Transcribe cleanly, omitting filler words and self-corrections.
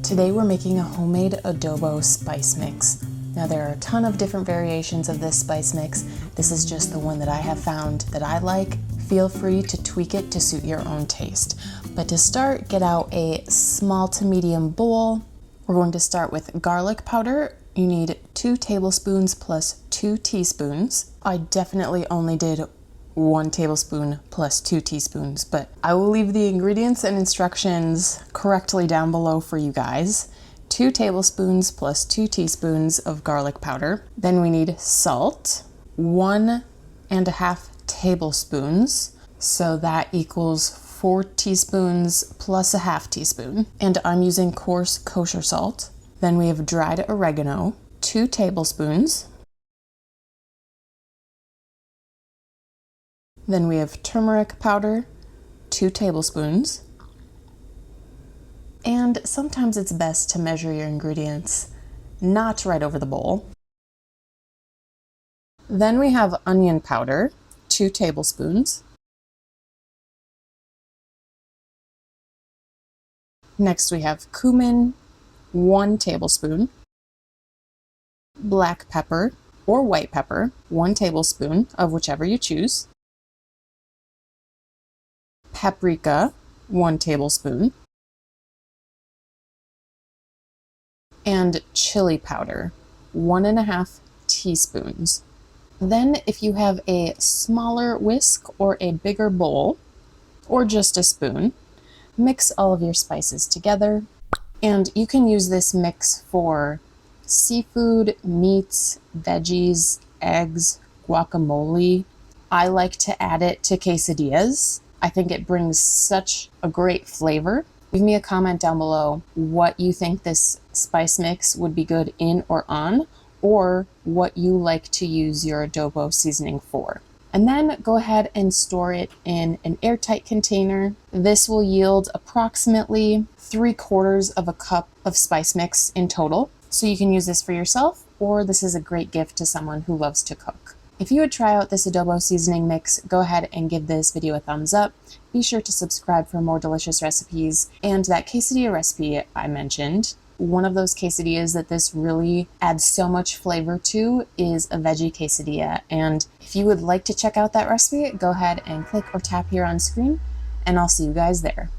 Today we're making a homemade adobo spice mix. Now there are a ton of different variations of this spice mix. This is just the one that I have found that I like. Feel free to tweak it to suit your own taste. But to start, get out a small to medium bowl. We're going to start with garlic powder. You need 2 tablespoons plus 2 teaspoons. I definitely only did 1 tablespoon plus 2 teaspoons, but I will leave the ingredients and instructions correctly down below for you guys. 2 tablespoons plus 2 teaspoons of garlic powder. Then we need salt, 1.5 tablespoons. So that equals 4 teaspoons plus a half teaspoon. And I'm using coarse kosher salt. Then we have dried oregano, 2 tablespoons. Then we have turmeric powder, 2 tablespoons. And sometimes it's best to measure your ingredients, not right over the bowl. Then we have onion powder, 2 tablespoons. Next we have cumin, 1 tablespoon. Black pepper or white pepper, 1 tablespoon of whichever you choose. Paprika, 1 tablespoon. And chili powder, 1.5 teaspoons. Then if you have a smaller whisk or a bigger bowl, or just a spoon, mix all of your spices together. And you can use this mix for seafood, meats, veggies, eggs, guacamole. I like to add it to quesadillas. I think it brings such a great flavor. Leave me a comment down below what you think this spice mix would be good in or on, or what you like to use your adobo seasoning for. And then go ahead and store it in an airtight container. This will yield approximately 3/4 of a cup of spice mix in total. So you can use this for yourself, or this is a great gift to someone who loves to cook. If you would try out this adobo seasoning mix, go ahead and give this video a thumbs up. Be sure to subscribe for more delicious recipes. And that quesadilla recipe I mentioned, one of those quesadillas that this really adds so much flavor to is a veggie quesadilla. And if you would like to check out that recipe, go ahead and click or tap here on screen, and I'll see you guys there.